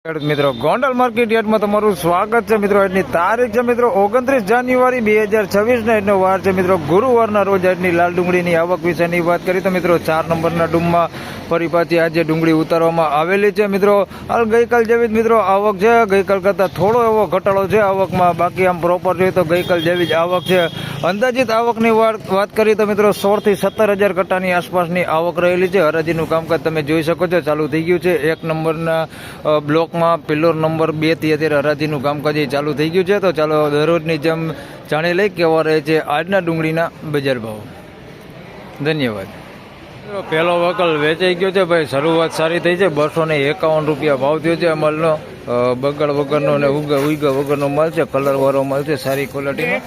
મિત્રો ગોંડલ માર્કેટ યાર્ડમાં તમારું સ્વાગત છે મિત્રો. આજની તારીખ છે મિત્રો 29 જાન્યુઆરી 2026 ને આજનો વાર છે મિત્રો ગુરુવારના રોજ. આજની લાલ ડુંગળીની આવક વિશેની વાત કરી તો મિત્રો 4 નંબરના ડૂમમાં ફરી પાછી આજે ડુંગળી ઉતારવામાં આવેલી છે મિત્રો. હાલ ગઈકાલ જેવી જ મિત્રો આવક છે. ગઈકાલ કરતાં થોડો એવો ઘટાડો છે આવકમાં, બાકી આમ પ્રોપર જોઈએ તો ગઈકાલ જેવી જ આવક છે. અંદાજિત આવકની વાત કરી તો મિત્રો 16 થી 17 હજાર કટ્ટાની આસપાસની આવક રહેલી છે. હરાજીનું કામકાજ તમે જોઈ શકો છો ચાલુ થઈ ગયું છે. 1 નંબરના બ્લોકમાં પિલ્લર નંબર 2 થી અત્યારે હરાજીનું કામકાજ ચાલુ થઈ ગયું છે. તો ચાલો દરરોજની જેમ જાણી લઈ કેવા રહે છે આજના ડુંગળીના બજાર ભાવ. ધન્યવાદ. પહેલો વકલ વેચાઈ ગયો છે ભાઈ. શરૂઆત સારી થઈ છે. 251 રૂપિયા ભાવ થયો છે. માલનો બગડ વગરનો અને ઉઈગા વગરનો માલ છે. કલર વાળો માલ છે સારી ક્વોલિટીમાં.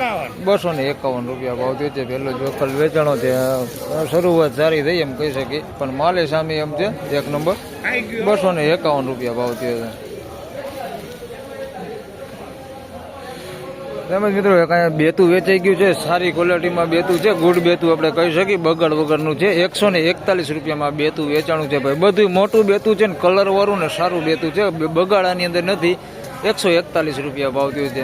251 રૂપિયા ભાવ થયો છે. પહેલો જ વકલ વેચાણો છે. શરૂઆત સારી થઈ એમ કહી શકીએ, પણ માલે સામે એમ છે 1 નંબર. 251 રૂપિયા ભાવ થયો છે. તેમજ મિત્રો કાંઈ બેતું વેચાઈ ગયું છે. સારી ક્વોલિટીમાં બેતું છે. ગુડ બેતું આપણે કહી શકીએ, બગડ વગરનું છે. 141 રૂપિયામાં બેતું વેચાણું છે ભાઈ. બધું મોટું બેતું છે ને કલર વાળું ને સારું બેતું છે. બગાડાની અંદર નથી. 141 રૂપિયા ભાવ થયો છે.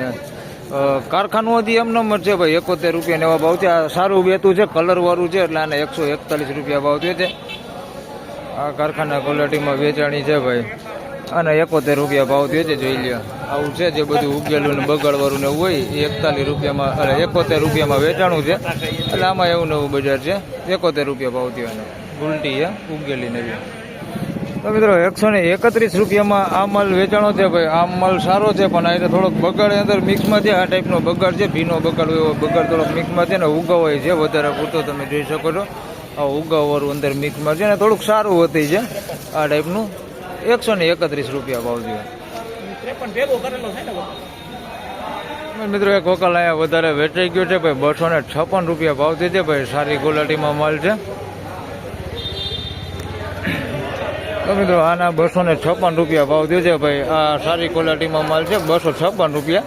કારખાનું હતી એમ નંબર છે ભાઈ. 71 રૂપિયા એવા ભાવ છે. આ સારું બેતું છે, કલર વાળું છે એટલે આને 141 રૂપિયા ભાવ થયો છે. આ કારખાના ક્વોલિટીમાં વેચાણી છે ભાઈ. અને 71 રૂપિયા ભાવ થયો છે. જોઈ લ્યો આવું છે જે બધું ઉગેલું ને બગાડવાળું ને હોય એ 41 રૂપિયામાં 71 રૂપિયામાં વેચાણું છે. એટલે આમાં એવું નવું બજાર છે. 71 રૂપિયા ભાવ થયો. ઉલટી છે ઉગેલી નવી. તો મિત્રો 131 રૂપિયામાં આ માલ વેચાણો છે ભાઈ. આ માલ સારો છે પણ આ થોડોક બગાડ અંદર મિક્સમાં છે. આ ટાઈપનો બગાડ છે. ભીનો બગાડ હોય એવો બગાડ થોડોક મિક્સમાં છે ને ઉગાવાય છે વધારે પૂરતો તમે જોઈ શકો છો. આ ઉગાવવાળું અંદર મિક્સમાં છે ને થોડુંક સારું હોતી છે આ ટાઈપનું. 131 રૂપિયા ભાવ થયો. મિત્રો એક વકલ અહીંયા વધારે વેચાઈ ગયો છે ભાઈ. 256 રૂપિયા ભાવ થયો છે ભાઈ. સારી ક્વોલિટીમાં માલ છે. તો મિત્રો આના 256 રૂપિયા ભાવ થયો છે ભાઈ. આ સારી ક્વોલિટીમાં માલ છે. 256 રૂપિયા.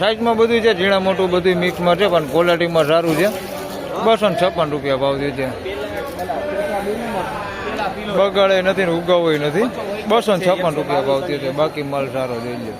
સાઈઝમાં બધું છે, ઝીણા મોટું બધું મિક્સમાં છે પણ ક્વોલિટીમાં સારું છે. 256 રૂપિયા ભાવ થયો છે. બગાડે નથી ને ઉગાવો નથી. 256 રૂપિયા ભાવ થયો છે. બાકી માલ સારો જોઈ લો.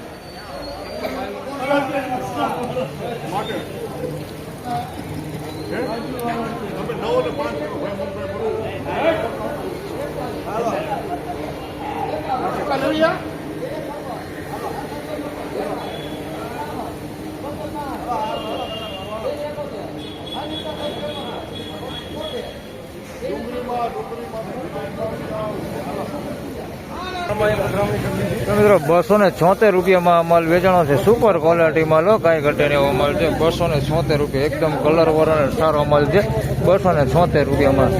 મિત્રો 276 રૂપિયામાં માલ વેચાણો છે. સુપર ક્વોલિટી માલ, કાંઈ ઘટે નહીં એવો માલ છે. 276 રૂપિયા એકદમ કલર વાળો સારો માલ છે. 276 રૂપિયામાં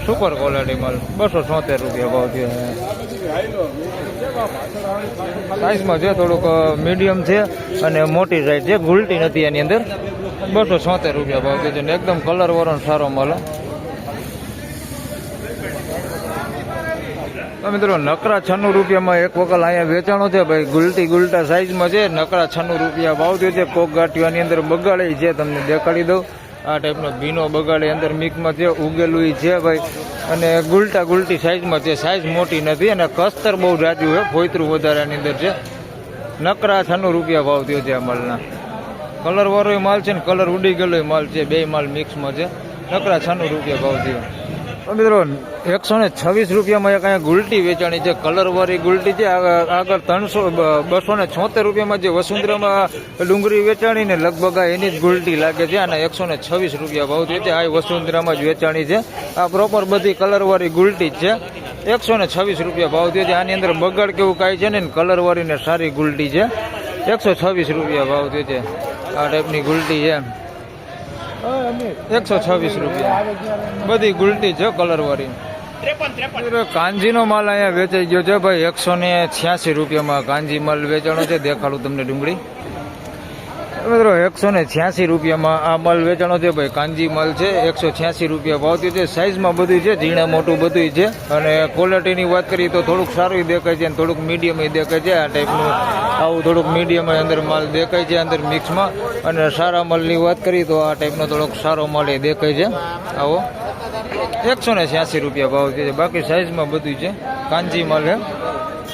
સુપર ક્વોલિટી માલ. 276 રૂપિયા ભાવ છે. સાઈઝમાં છે થોડુંક મીડિયમ છે અને મોટી સાઈઝ છે. ગુલટી નથી એની અંદર. 276 રૂપિયા ભાવ છે. એકદમ કલર વાળો સારો માલ. મિત્રો નકરા 96 રૂપિયામાં એક વકલ અહીંયા વેચાણો છે ભાઈ. ગુલટા સાઈઝમાં છે. નકરા 96 રૂપિયા ભાવ થયો છે. કોક ગાંઠિયાની અંદર બગાડે છે, તમને દેખાડી દઉં. આ ટાઈપનો ભીનો બગાડે અંદર મિક્સમાં છે. ઉગેલું છે ભાઈ. અને ગુલટી સાઈઝમાં છે. સાઈઝ મોટી નથી અને કસ્તર બહુ જાજુ છે. ફોયતરું વધારાની અંદર છે. નકરા 96 રૂપિયા ભાવ થયો છે આ માલના. કલર વાળો માલ છે ને કલર ઉડી ગયેલો માલ છે. બે માલ મિક્સમાં છે. નકરા 96 રૂપિયા ભાવ થયો. મિત્રો 126 રૂપિયામાં એક અહીંયા ગુલટી વેચાણી છે. કલરવાળી ગુલટી છે. આગળ 276 રૂપિયામાં જે વસુંધરામાં ડુંગળી વેચાણી ને લગભગ એની જ ગુલટી લાગે છે. અને 126 રૂપિયા ભાવ થયો છે. આ વસુંધરામાં જ વેચાણી છે. આ પ્રોપર બધી કલરવાળી ગુલટી જ છે. 126 રૂપિયા ભાવ થયો છે. આની અંદર બગાડ કેવું કાંઈ છે ને કલરવાળી ને સારી ગુલટી છે. 126 રૂપિયા ભાવ થયો છે. આ ટાઈપની ગુલટી છે. 126 રૂપિયા બધી ગુલટી છે કલર વાળી. કાંજીનો માલ અહીંયા વેચાઈ ગયો છે ભાઈ. 186 રૂપિયામાં કાંજી માલ વેચાણો છે. દેખાડું તમને ડુંગળી. મિત્રો 186 રૂપિયામાં આ માલ વેચાણો છે ભાઈ. કાંજી માલ છે. 186 રૂપિયા ભાવ થયો છે. સાઈઝમાં બધું છે, ઝીણા મોટું બધું છે. અને ક્વોલિટીની વાત કરીએ તો થોડુંક સારું દેખાય છે અને થોડુંક મીડિયમ દેખાય છે. આ ટાઈપનું આવું થોડુંક મીડિયમ અંદર માલ દેખાય છે અંદર મિક્સમાં. અને સારા માલની વાત કરીએ તો આ ટાઈપનો થોડોક સારો માલ એ દેખાય છે. આવો 186 રૂપિયા ભાવ છે. બાકી સાઈઝમાં બધું છે. કાંજી માલ છે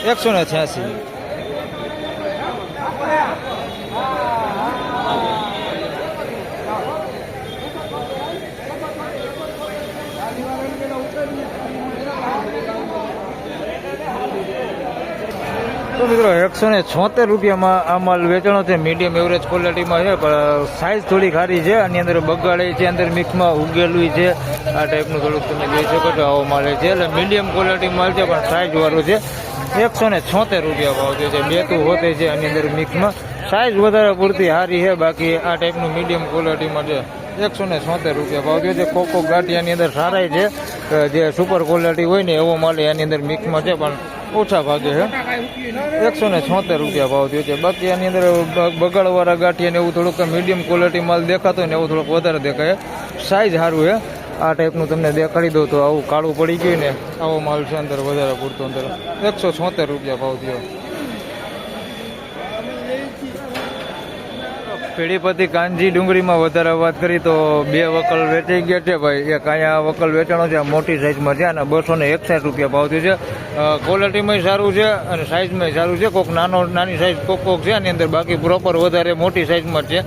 186. તો મિત્રો 176 રૂપિયામાં આ માલ વેચાણો છે. મીડિયમ એવરેજ ક્વોલિટીમાં છે, પણ સાઇઝ થોડી ખારી છે. આની અંદર બગાડે છે, અંદર મિક્સમાં ઉગેલું છે. આ ટાઈપનું થોડુંક તમે જોઈ શકો છો. આવો માલ છે એટલે મીડિયમ ક્વોલિટી માલ છે, પણ સાઇઝ વાળો છે. 176 રૂપિયા ભાવ છે. બેતું હોતે છે આની અંદર મિક્સમાં. સાઇઝ વધારે પૂરતી સારી છે, બાકી આ ટાઈપનું મીડિયમ ક્વોલિટીમાં છે. 176 રૂપિયા ભાવ છે. કોકો ગાંઠિયાની અંદર સારાય છે, જે સુપર ક્વોલિટી હોય ને એવો માલ આની અંદર મિક્સમાં છે, પણ ઓછા ભાગે છે. 176 રૂપિયા ભાવ થયો છે. બાકી આની અંદર બગાડવાળા ગાંઠિયા ને એવું થોડુંક મીડિયમ ક્વોલિટી માલ દેખાતો હોય ને એવું થોડુંક વધારે દેખાય. સાઇઝ સારું છે. આ ટાઈપનું તમને દેખાડી દઉં તો આવું કાળું પડી ગયું ને આવો માલ છે અંદર વધારે પૂરતો. અંદર 176 રૂપિયા ભાવ થયો. પીડીપતિ કાંજી ડુંગળીમાં વધારે વાત કરી તો 2 વકલ વેચાઈ ગયા છે ભાઈ. એક અહીંયા વકલ વેચાણો છે, મોટી સાઇઝમાં છે, અને 261 રૂપિયા ભાવ થયો છે. ક્વોલિટીમાં સારું છે અને સાઇઝમાં સારું છે. કોઈક નાની સાઇઝ કોક છે આની અંદર, બાકી પ્રોપર વધારે મોટી સાઇઝમાં છે.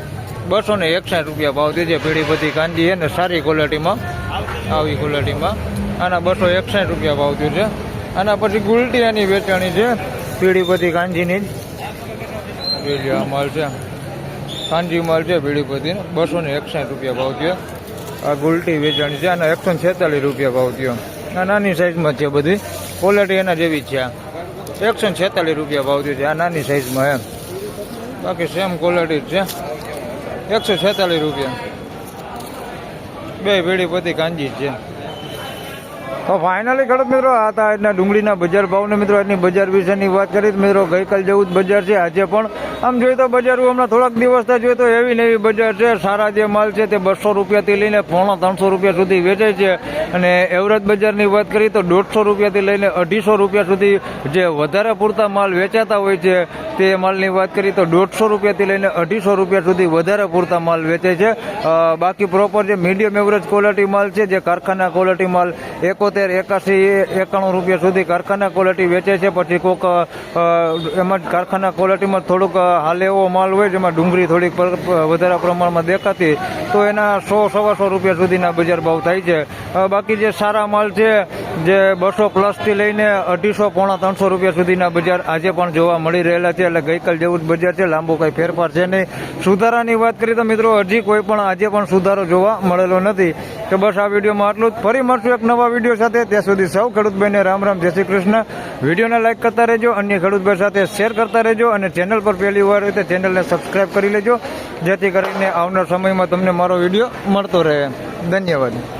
261 રૂપિયા ભાવ થયો છે. પીડીપતિ કાંજી છે ને સારી ક્વોલિટીમાં, આવી ક્વોલિટીમાં આના 261 રૂપિયા ભાવ થયો છે. આના પછી ગુલટીયાની વેચાણી છે પીડીપતિ કાંજીની જ આ માલ છે. કાંજી માલ છે પીડીપતિ, 261 રૂપિયા ભાવ થયો. આ ગુલટી વેચાણી છે. આના 146 રૂપિયા ભાવ થયો. આ નાની સાઇઝમાં છે, બધી ક્વોલિટી એના જેવી જ છે. 146 રૂપિયા ભાવ થયો છે આ નાની સાઇઝમાં એમ. બાકી સેમ ક્વોલિટી જ છે. 146 રૂપિયા. બે પીડીપતિ કાંજી છે. તો ફાઇનલી ખેડૂત મિત્રો આ હતા આજના ડુંગળીના બજાર ભાવને. મિત્રો આજની બજાર વિશેની વાત કરી મિત્રો, ગઈકાલ જેવું જ બજાર છે આજે પણ. આમ જોઈએ તો બજાર હમણાં થોડાક દિવસથી જોઈએ તો એવી ને એવી બજાર છે. સારા જે માલ છે તે 200 રૂપિયાથી લઈને 350 રૂપિયા સુધી વેચાય છે. અને એવરેજ બજારની વાત કરીએ તો 150 રૂપિયાથી લઈને 250 રૂપિયા સુધી જે વધારે પૂરતા માલ વેચાતા હોય છે તે માલની વાત કરીએ તો 150 રૂપિયાથી લઈને 250 રૂપિયા સુધી વધારે પૂરતા માલ વેચે છે. બાકી પ્રોપર જે મીડિયમ એવરેજ ક્વોલિટી માલ છે, જે કારખાના ક્વોલિટી માલ 71, 81, 91 રૂપિયા સુધી કારખાના ક્વોલિટી વેચે છે. પછી કોઈક એમાં જ કારખાના ક્વોલિટીમાં થોડુંક હાલ એવો માલ હોય જેમાં ડુંગળી થોડીક વધારે પ્રમાણમાં દેખાતી, તો એના 100-125 રૂપિયા સુધીના બજાર ભાવ થાય છે. બાકી જે સારા માલ છે જે 200 પ્લસથી લઈને 250-300 રૂપિયા સુધીના બજાર આજે પણ જોવા મળી રહેલા છે. એટલે ગઈકાલ જેવું જ બજાર છે, લાંબો કંઈ ફેરફાર છે નહીં. સુધારાની વાત કરીએ તો મિત્રો હજી કોઈ પણ આજે પણ સુધારો જોવા મળેલો નથી. તો બસ આ વિડીયોમાં આટલું જ. ફરી મળશું એક નવા વિડીયો સાથે. ત્યાં સુધી સૌ ખેડૂતભાઈને રામ રામ, જય શ્રી કૃષ્ણ. વિડીયોને લાઈક કરતા રહેજો, અન્ય ખેડૂતભાઈ સાથે શેર કરતા રહેજો, અને ચેનલ પર પહેલી વાર હોય તો ચેનલને સબસ્ક્રાઈબ કરી લેજો, જેથી કરીને આવનાર સમયમાં તમને મારો વિડીયો મળતો રહે. ધન્યવાદ.